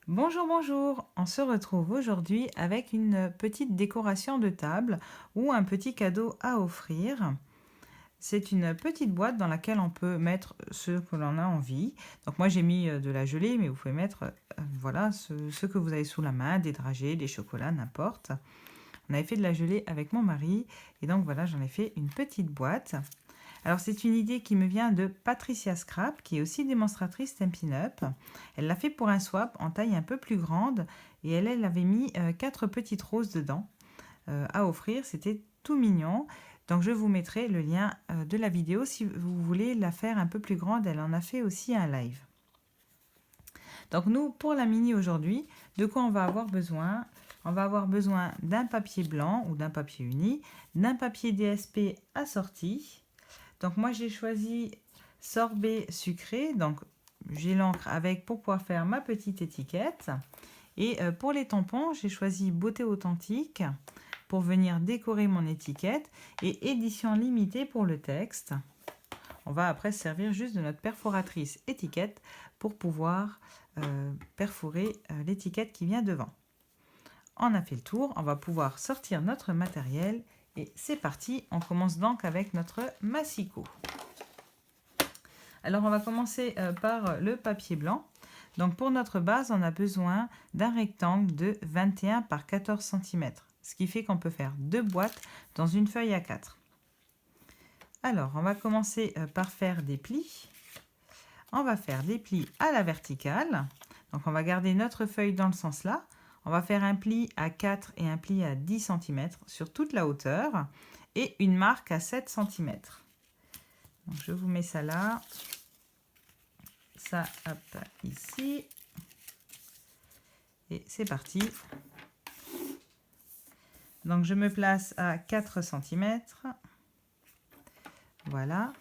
Bonjour, bonjour. On se retrouve aujourd'hui avec une petite décoration de table ou un petit cadeau à offrir. C'est une petite boîte dans laquelle on peut mettre ce que l'on a envie. Donc moi j'ai mis de la gelée, mais vous pouvez mettre voilà ce que vous avez sous la main, des dragées, des chocolats, n'importe. On avait fait de la gelée avec mon mari et donc voilà, j'en ai fait une petite boîte. Alors c'est une idée qui me vient de Patricia Scrap, qui est aussi démonstratrice Stampin' Up. Elle l'a fait pour un swap en taille un peu plus grande et elle avait mis 4 petites roses dedans à offrir. C'était tout mignon. Donc je vous mettrai le lien de la vidéo si vous voulez la faire un peu plus grande. Elle en a fait aussi un live. Donc nous, pour la mini aujourd'hui, de quoi on va avoir besoin? On va avoir besoin d'un papier blanc ou d'un papier uni, d'un papier DSP assorti. Donc moi j'ai choisi sorbet sucré, donc j'ai l'encre avec pour pouvoir faire ma petite étiquette. Et pour les tampons, j'ai choisi beauté authentique pour venir décorer mon étiquette et édition limitée pour le texte. On va après se servir juste de notre perforatrice étiquette pour pouvoir perforer l'étiquette qui vient devant. On a fait le tour, on va pouvoir sortir notre matériel et c'est parti. On commence donc avec notre massicot. Alors on va commencer par le papier blanc. Donc pour notre base, on a besoin d'un rectangle de 21 par 14 cm. Ce qui fait qu'on peut faire deux boîtes dans une feuille A4. Alors on va commencer par faire des plis. On va faire des plis à la verticale. Donc on va garder notre feuille dans le sens là. On va faire un pli à 4 et un pli à 10 cm sur toute la hauteur et une marque à 7 cm. Donc je vous mets ça là. Ça, hop, ici. Et c'est parti. Donc je me place à 4 cm. Voilà.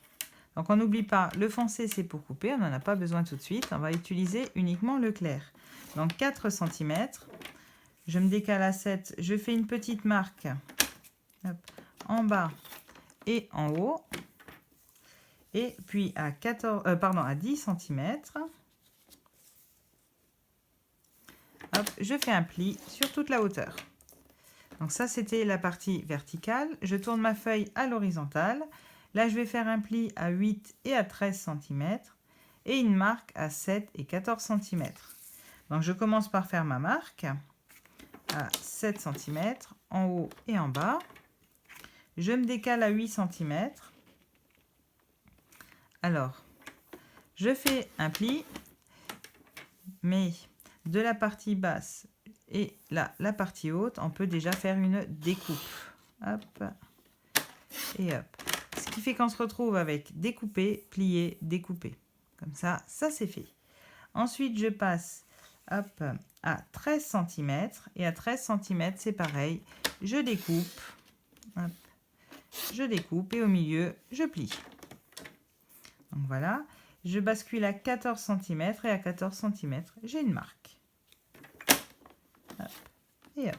Donc on n'oublie pas, le foncé c'est pour couper, on n'en a pas besoin tout de suite. On va utiliser uniquement le clair. Donc 4 cm. Je me décale à 7. Je fais une petite marque hop, en bas et en haut. Et puis à, à 10 cm. Hop, je fais un pli sur toute la hauteur. Donc ça, c'était la partie verticale. Je tourne ma feuille à l'horizontale. Là, je vais faire un pli à 8 et à 13 cm et une marque à 7 et 14 cm. Donc je commence par faire ma marque à 7 cm en haut et en bas. Je me décale à 8 cm. Alors, je fais un pli, mais de la partie basse et là, la partie haute, on peut déjà faire une découpe. Hop et hop. Ce qui fait qu'on se retrouve avec découpé, plié, découpé. Comme ça, ça c'est fait. Ensuite, je passe hop, à 13 cm. Et à 13 cm, c'est pareil. Je découpe. Hop, je découpe et au milieu, je plie. Donc voilà. Je bascule à 14 cm et à 14 cm, j'ai une marque. Hop, et hop.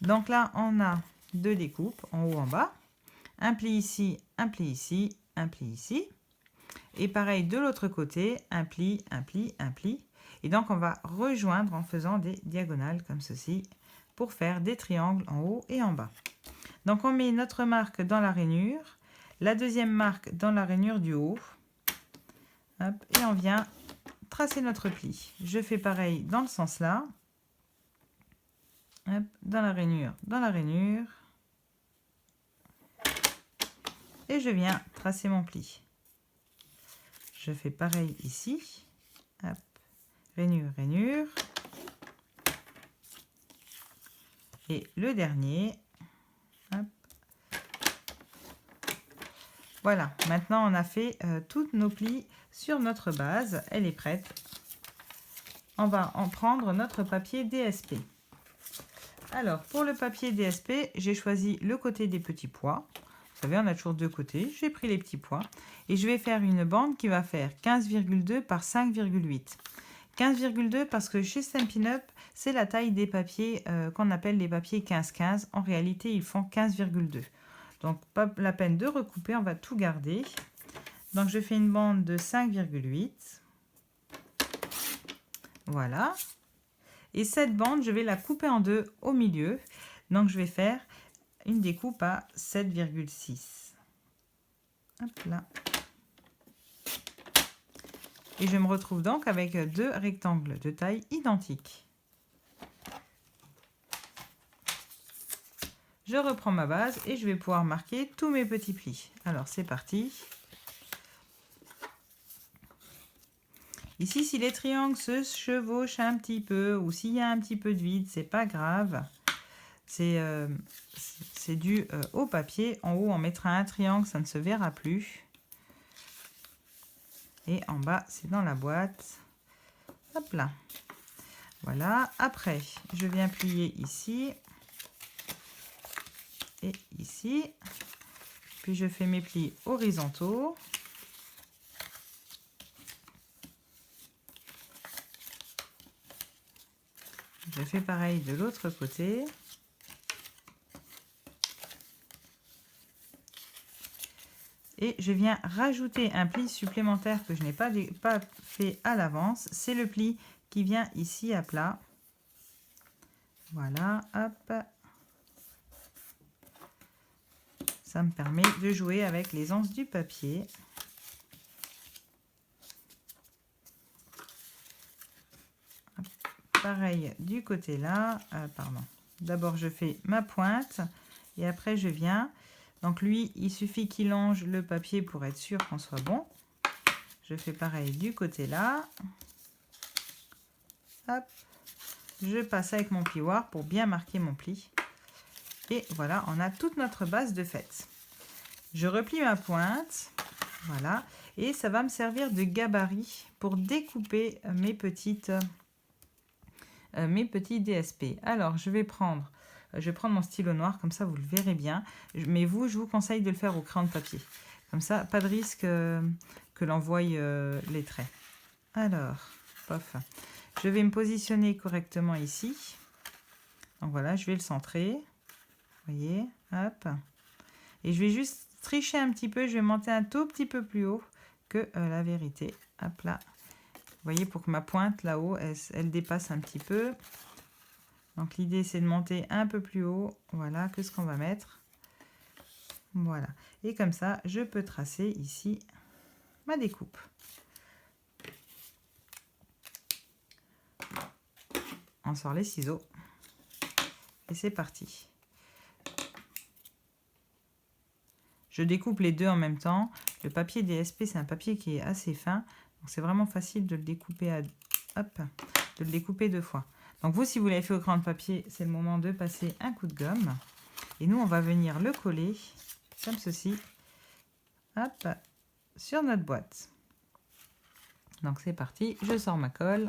Donc là, on a deux découpes, en haut, en bas. Un pli ici, un pli ici, un pli ici. Et pareil, de l'autre côté, un pli, un pli, un pli. Et donc, on va rejoindre en faisant des diagonales comme ceci pour faire des triangles en haut et en bas. Donc, on met notre marque dans la rainure, la deuxième marque dans la rainure du haut. Hop, et on vient tracer notre pli. Je fais pareil dans le sens là. Hop, dans la rainure, dans la rainure. Et je viens tracer mon pli. Je fais pareil ici. Hop, rainure, rainure. Et le dernier. Hop. Voilà, maintenant on a fait toutes nos plis sur notre base. Elle est prête. On va en prendre notre papier DSP. Alors, pour le papier DSP, j'ai choisi le côté des petits pois. Vous savez, on a toujours deux côtés. J'ai pris les petits pois. Et je vais faire une bande qui va faire 15,2 par 5,8. 15,2 parce que chez Stampin' Up, c'est la taille des papiers qu'on appelle les papiers 15-15. En réalité, ils font 15,2. Donc, pas la peine de recouper, on va tout garder. Donc, je fais une bande de 5,8. Voilà. Et cette bande, je vais la couper en deux au milieu. Donc, je vais faire une découpe à 7,6. Hop là. Et je me retrouve donc avec deux rectangles de taille identique. Je reprends ma base et je vais pouvoir marquer tous mes petits plis. Alors, c'est parti. Ici, si les triangles se chevauchent un petit peu ou s'il y a un petit peu de vide, c'est pas grave. C'est dû au papier. En haut, on mettra un triangle, ça ne se verra plus. Et en bas, c'est dans la boîte. Hop là. Voilà. Après, je viens plier ici. Et ici. Puis, je fais mes plis horizontaux. Je fais pareil de l'autre côté. Et je viens rajouter un pli supplémentaire que je n'ai pas fait à l'avance. C'est le pli qui vient ici à plat. Voilà, hop. Ça me permet de jouer avec les anses du papier. Hop. Pareil du côté là. Pardon. D'abord, je fais ma pointe et après, je viens. Donc lui, il suffit qu'il longe le papier pour être sûr qu'on soit bon. Je fais pareil du côté là. Hop. Je passe avec mon plioir pour bien marquer mon pli. Et voilà, on a toute notre base de faite. Je replie ma pointe. Voilà. Et ça va me servir de gabarit pour découper mes petits DSP. Alors, je vais prendre mon stylo noir, comme ça vous le verrez bien. Mais vous, je vous conseille de le faire au crayon de papier. Comme ça, pas de risque que l'on voie les traits. Alors, pof. Je vais me positionner correctement ici. Donc voilà, je vais le centrer. Vous voyez, hop. Et je vais juste tricher un petit peu. Je vais monter un tout petit peu plus haut que la vérité. Hop là. Vous voyez, pour que ma pointe là-haut, elle dépasse un petit peu. Donc l'idée, c'est de monter un peu plus haut. Voilà, que ce qu'on va mettre. Voilà. Et comme ça, je peux tracer ici ma découpe. On sort les ciseaux. Et c'est parti. Je découpe les deux en même temps. Le papier DSP, c'est un papier qui est assez fin. Donc c'est vraiment facile de le découper de le découper deux fois. Donc vous, si vous l'avez fait au crayon de papier, c'est le moment de passer un coup de gomme. Et nous, on va venir le coller comme ceci. Hop, sur notre boîte. Donc c'est parti, je sors ma colle.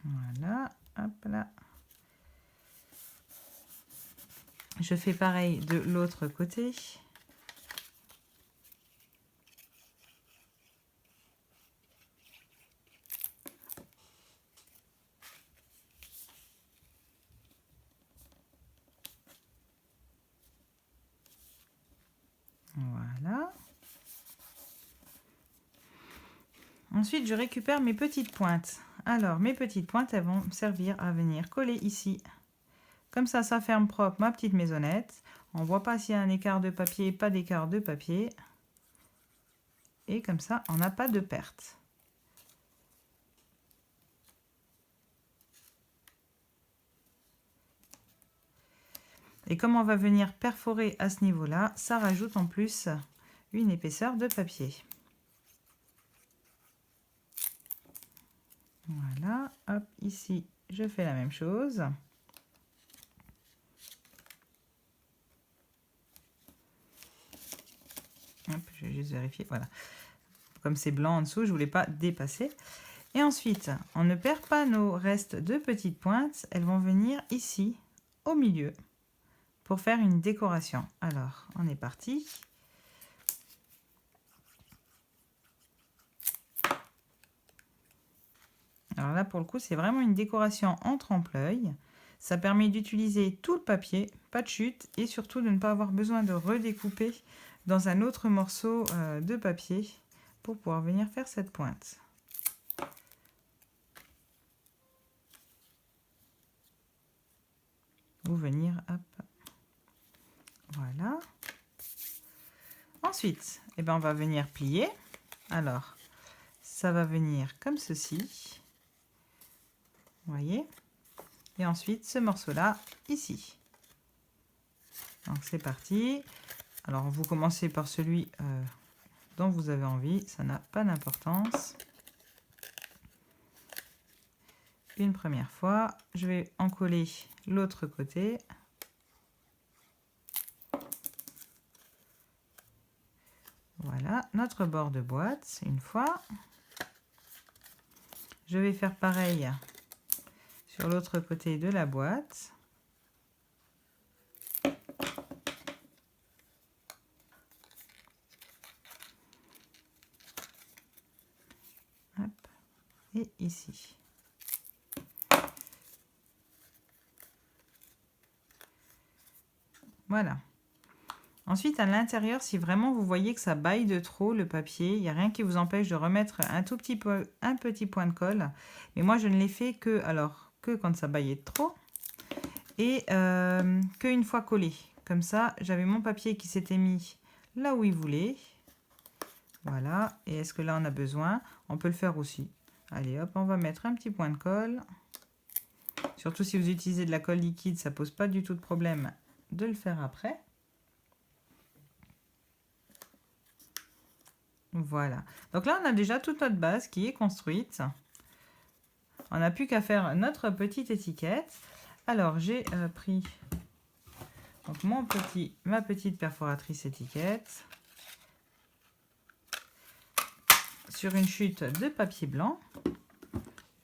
Voilà, hop là. Je fais pareil de l'autre côté. Voilà. Ensuite, je récupère mes petites pointes. Alors, mes petites pointes, elles vont me servir à venir coller ici. Comme ça ferme propre ma petite maisonnette. On ne voit pas s'il y a un écart de papier, pas d'écart de papier. Et comme ça, on n'a pas de perte. Et comme on va venir perforer à ce niveau-là, ça rajoute en plus une épaisseur de papier. Voilà, hop, ici, je fais la même chose. Hop, je vais juste vérifier, voilà. Comme c'est blanc en dessous, je ne voulais pas dépasser. Et ensuite, on ne perd pas nos restes de petites pointes. Elles vont venir ici, au milieu, pour faire une décoration. Alors, on est parti. Alors là, pour le coup, c'est vraiment une décoration en trompe-l'œil. Ça permet d'utiliser tout le papier, pas de chute, et surtout de ne pas avoir besoin de redécouper dans un autre morceau de papier pour pouvoir venir faire cette pointe. Ou venir, hop, voilà. Ensuite, eh ben, on va venir plier. Alors, ça va venir comme ceci. Vous voyez? Et ensuite, ce morceau-là, ici. Donc, c'est parti. Alors, vous commencez par celui dont vous avez envie. Ça n'a pas d'importance. Une première fois. Je vais en coller l'autre côté. Voilà, notre bord de boîte, une fois. Je vais faire pareil sur l'autre côté de la boîte. Hop, et ici. Voilà. Ensuite, à l'intérieur, si vraiment vous voyez que ça baille de trop le papier, il n'y a rien qui vous empêche de remettre un petit point de colle. Mais moi, je ne l'ai fait que quand ça baillait de trop et qu'une fois collé. Comme ça, j'avais mon papier qui s'était mis là où il voulait. Voilà. Et est-ce que là, on a besoin? On peut le faire aussi. Allez, hop, on va mettre un petit point de colle. Surtout si vous utilisez de la colle liquide, ça pose pas du tout de problème de le faire après. Voilà. Donc là, on a déjà toute notre base qui est construite. On n'a plus qu'à faire notre petite étiquette. Alors, j'ai pris donc, ma petite perforatrice étiquette sur une chute de papier blanc.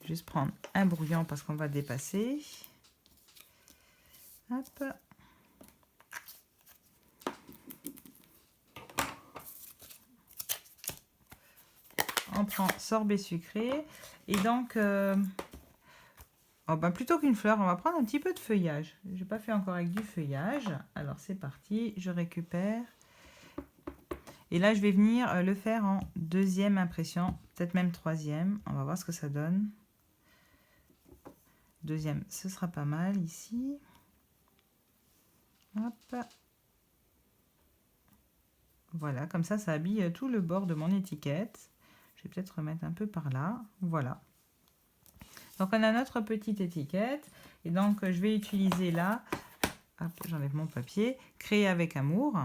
Juste prendre un brouillon parce qu'on va dépasser. Hop. On prend sorbet sucré. Et donc, plutôt qu'une fleur, on va prendre un petit peu de feuillage. Je n'ai pas fait encore avec du feuillage. Alors, c'est parti. Je récupère. Et là, je vais venir le faire en deuxième impression. Peut-être même troisième. On va voir ce que ça donne. Deuxième, ce sera pas mal ici. Hop. Voilà, comme ça habille tout le bord de mon étiquette. Je vais peut-être remettre un peu par là. Voilà. Donc, on a notre petite étiquette. Et donc, je vais utiliser là, j'enlève mon papier, Créer avec amour.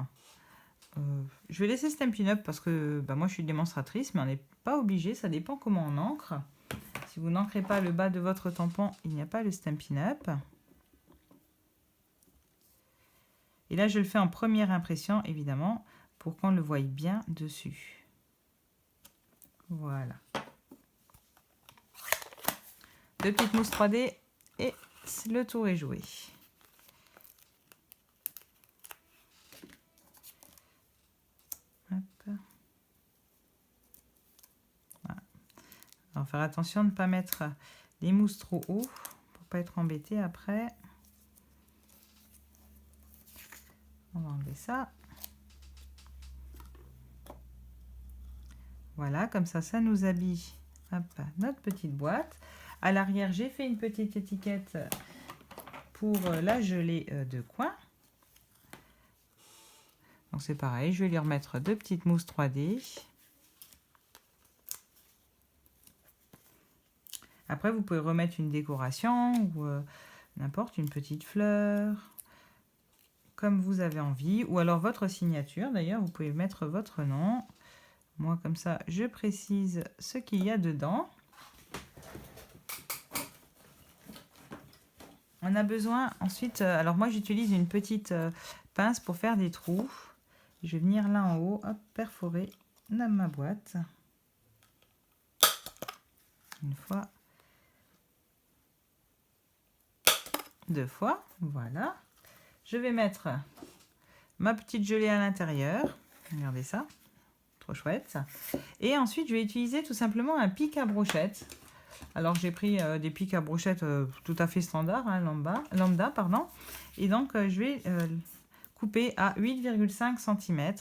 Je vais laisser Stampin' Up parce que moi, je suis démonstratrice, mais on n'est pas obligé. Ça dépend comment on encre. Si vous n'encrez pas le bas de votre tampon, il n'y a pas le Stampin' Up. Et là, je le fais en première impression, évidemment, pour qu'on le voie bien dessus. Voilà. Deux petites mousses 3D et le tour est joué. Hop. Voilà. Alors, faire attention de ne pas mettre les mousses trop haut pour ne pas être embêté après. On va enlever ça. Voilà, comme ça nous habille notre petite boîte. À l'arrière, j'ai fait une petite étiquette pour la gelée de coin. Donc c'est pareil, je vais lui remettre deux petites mousses 3D. Après, vous pouvez remettre une décoration ou n'importe, une petite fleur, comme vous avez envie. Ou alors votre signature, d'ailleurs, vous pouvez mettre votre nom. Moi, comme ça, je précise ce qu'il y a dedans. On a besoin ensuite, alors moi j'utilise une petite pince pour faire des trous. Je vais venir là en haut, hop, perforer ma boîte. Une fois. Deux fois, voilà. Je vais mettre ma petite gelée à l'intérieur. Regardez ça. Trop chouette. Et ensuite, je vais utiliser tout simplement un pic à brochette. Alors j'ai pris des pics à brochettes tout à fait standards, hein, lambda, pardon. Et donc je vais couper à 8,5 cm.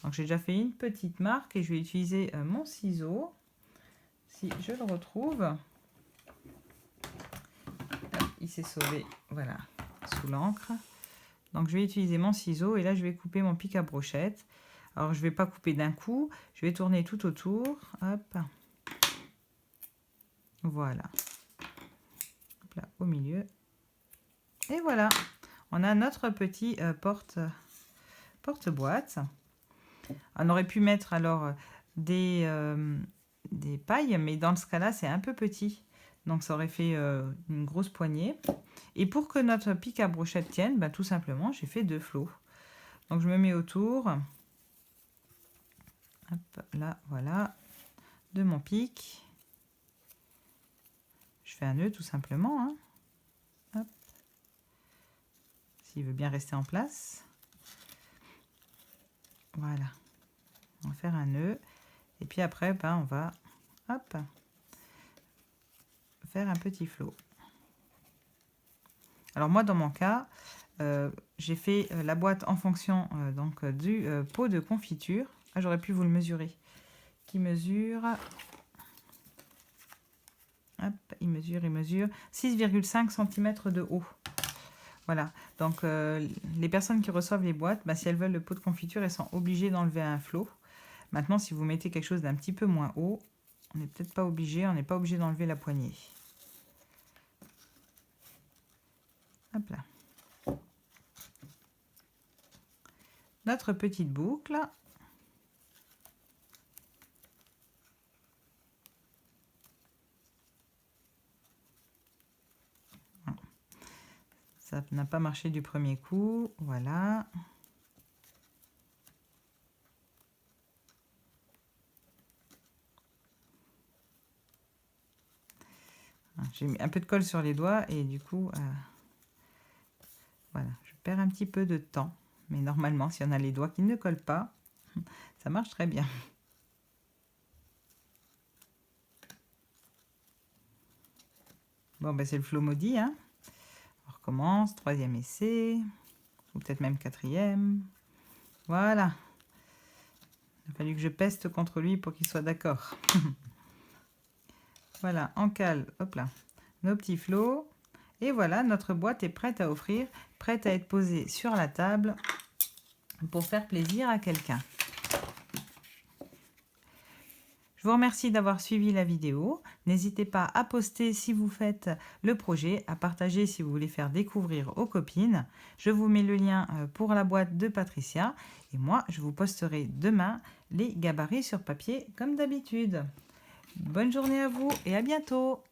Donc j'ai déjà fait une petite marque et je vais utiliser mon ciseau, si je le retrouve. Hop, il s'est sauvé, voilà, sous l'encre. Donc je vais utiliser mon ciseau et là je vais couper mon pic à brochette. Alors je ne vais pas couper d'un coup, je vais tourner tout autour. Hop. Voilà. Hop là, au milieu. Et voilà, on a notre petit porte-boîte. On aurait pu mettre alors des pailles, mais dans ce cas-là, c'est un peu petit. Donc ça aurait fait une grosse poignée. Et pour que notre pic à brochette tienne, bah, tout simplement, j'ai fait 2 flots. Donc je me mets autour. Hop, là, voilà. De mon pic. Je fais un nœud tout simplement. Hein. Hop. S'il veut bien rester en place. Voilà. On va faire un nœud. Et puis après, ben, on va hop, faire un petit flot. Alors moi, dans mon cas, j'ai fait la boîte en fonction donc, du pot de confiture. Ah, j'aurais pu vous le mesurer. Qui mesure... Hop, il mesure 6,5 cm de haut. Voilà, donc les personnes qui reçoivent les boîtes, bah, si elles veulent le pot de confiture, elles sont obligées d'enlever un flot. Maintenant, si vous mettez quelque chose d'un petit peu moins haut, on n'est peut-être pas obligé, on n'est pas obligé d'enlever la poignée. Hop là. Notre petite boucle. Ça n'a pas marché du premier coup, voilà. J'ai mis un peu de colle sur les doigts et du coup, voilà, je perds un petit peu de temps. Mais normalement, si on a les doigts qui ne collent pas, ça marche très bien. Bon, ben c'est le flot maudit, hein. On recommence, 3e essai, ou peut-être même 4e. Voilà. Il a fallu que je peste contre lui pour qu'il soit d'accord. Voilà, on cale, hop là, nos petits flots. Et voilà, notre boîte est prête à offrir, prête à être posée sur la table pour faire plaisir à quelqu'un. Je vous remercie d'avoir suivi la vidéo. N'hésitez pas à poster si vous faites le projet, à partager si vous voulez faire découvrir aux copines. Je vous mets le lien pour la boîte de Patricia. Et moi, je vous posterai demain les gabarits sur papier comme d'habitude. Bonne journée à vous et à bientôt!